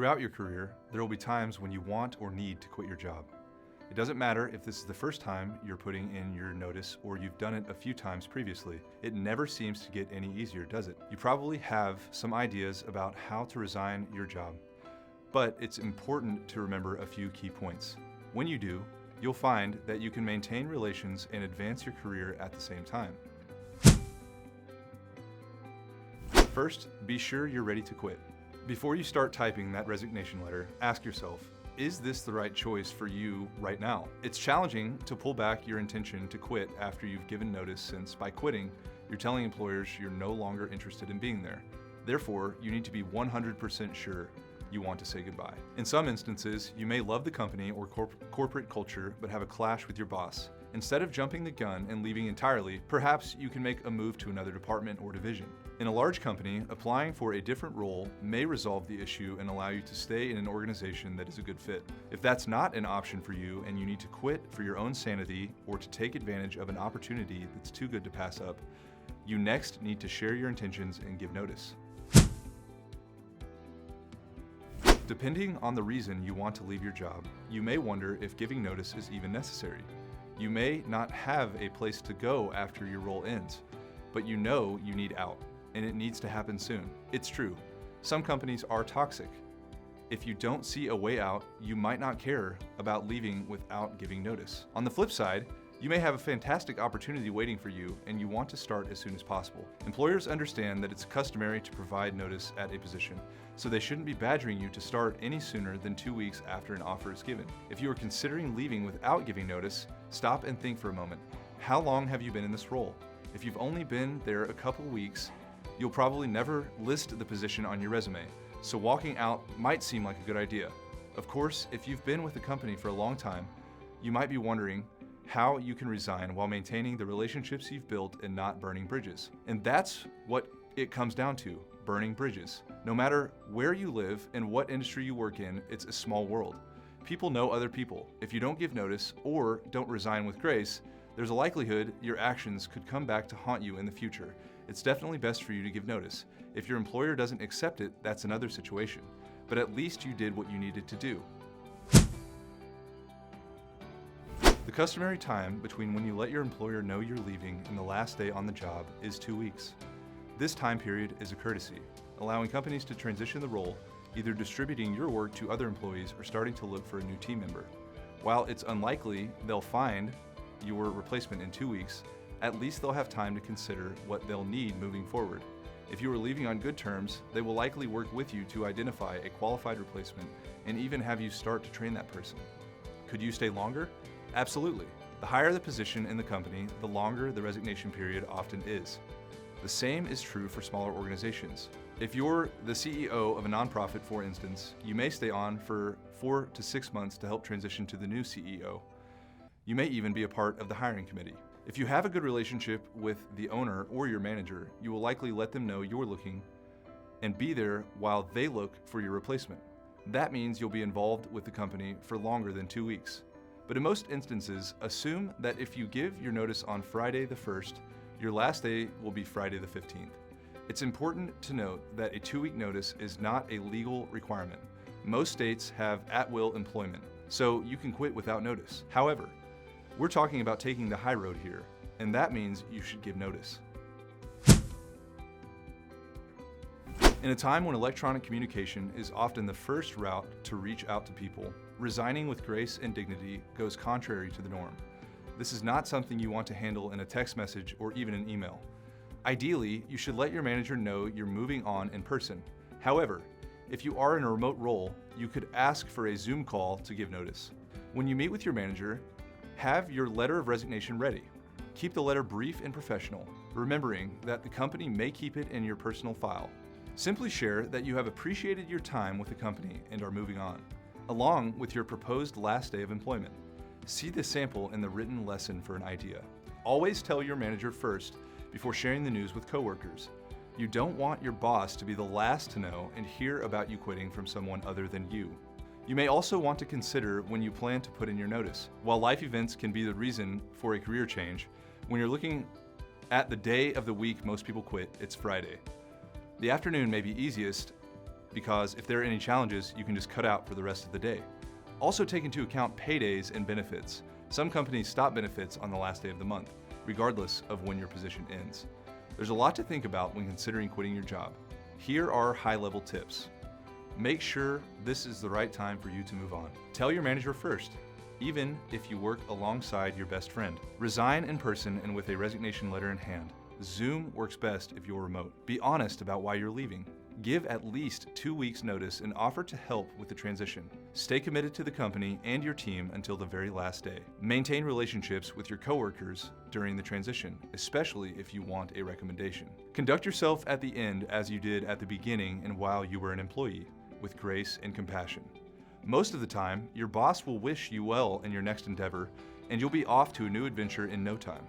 Throughout your career, there will be times when you want or need to quit your job. It doesn't matter if this is the first time you're putting in your notice or you've done it a few times previously. It never seems to get any easier, does it? You probably have some ideas about how to resign your job, but it's important to remember a few key points. When you do, you'll find that you can maintain relations and advance your career at the same time. First, be sure you're ready to quit. Before you start typing that resignation letter, ask yourself, is this the right choice for you right now? It's challenging to pull back your intention to quit after you've given notice, since by quitting, you're telling employers you're no longer interested in being there. Therefore, you need to be 100% sure you want to say goodbye. In some instances, you may love the company or corporate culture but have a clash with your boss. Instead of jumping the gun and leaving entirely, perhaps you can make a move to another department or division. In a large company, applying for a different role may resolve the issue and allow you to stay in an organization that is a good fit. If that's not an option for you and you need to quit for your own sanity or to take advantage of an opportunity that's too good to pass up, you next need to share your intentions and give notice. Depending on the reason you want to leave your job, you may wonder if giving notice is even necessary. You may not have a place to go after your role ends, but you know you need out, and it needs to happen soon. It's true. Some companies are toxic. If you don't see a way out, you might not care about leaving without giving notice. On the flip side, you may have a fantastic opportunity waiting for you and you want to start as soon as possible. Employers understand that it's customary to provide notice at a position, so they shouldn't be badgering you to start any sooner than 2 weeks after an offer is given. If you are considering leaving without giving notice, stop and think for a moment. How long have you been in this role? If you've only been there a couple weeks, you'll probably never list the position on your resume, so walking out might seem like a good idea. Of course, if you've been with the company for a long time, you might be wondering how you can resign while maintaining the relationships you've built and not burning bridges. And that's what it comes down to, burning bridges. No matter where you live and what industry you work in, it's a small world. People know other people. If you don't give notice or don't resign with grace, there's a likelihood your actions could come back to haunt you in the future. It's definitely best for you to give notice. If your employer doesn't accept it, that's another situation. But at least you did what you needed to do. The customary time between when you let your employer know you're leaving and the last day on the job is 2 weeks. This time period is a courtesy, allowing companies to transition the role, either distributing your work to other employees or starting to look for a new team member. While it's unlikely they'll find your replacement in 2 weeks, at least they'll have time to consider what they'll need moving forward. If you are leaving on good terms, they will likely work with you to identify a qualified replacement and even have you start to train that person. Could you stay longer? Absolutely. The higher the position in the company, the longer the resignation period often is. The same is true for smaller organizations. If you're the CEO of a nonprofit, for instance, you may stay on for 4 to 6 months to help transition to the new CEO. You may even be a part of the hiring committee. If you have a good relationship with the owner or your manager, you will likely let them know you're looking and be there while they look for your replacement. That means you'll be involved with the company for longer than 2 weeks. But in most instances, assume that if you give your notice on Friday the 1st, your last day will be Friday the 15th. It's important to note that a 2-week notice is not a legal requirement. Most states have at-will employment, so you can quit without notice. However, we're talking about taking the high road here, and that means you should give notice. In a time when electronic communication is often the first route to reach out to people, resigning with grace and dignity goes contrary to the norm. This is not something you want to handle in a text message or even an email. Ideally, you should let your manager know you're moving on in person. However, if you are in a remote role, you could ask for a Zoom call to give notice. When you meet with your manager, have your letter of resignation ready. Keep the letter brief and professional, remembering that the company may keep it in your personal file. Simply share that you have appreciated your time with the company and are moving on, along with your proposed last day of employment. See the sample in the written lesson for an idea. Always tell your manager first before sharing the news with coworkers. You don't want your boss to be the last to know and hear about you quitting from someone other than you. You may also want to consider when you plan to put in your notice. While life events can be the reason for a career change, when you're looking at the day of the week most people quit, it's Friday. The afternoon may be easiest because if there are any challenges, you can just cut out for the rest of the day. Also take into account paydays and benefits. Some companies stop benefits on the last day of the month, regardless of when your position ends. There's a lot to think about when considering quitting your job. Here are high-level tips. Make sure this is the right time for you to move on. Tell your manager first, even if you work alongside your best friend. Resign in person and with a resignation letter in hand. Zoom works best if you're remote. Be honest about why you're leaving. Give at least 2 weeks notice and offer to help with the transition. Stay committed to the company and your team until the very last day. Maintain relationships with your coworkers during the transition, especially if you want a recommendation. Conduct yourself at the end as you did at the beginning and while you were an employee, with grace and compassion. Most of the time, your boss will wish you well in your next endeavor, and you'll be off to a new adventure in no time.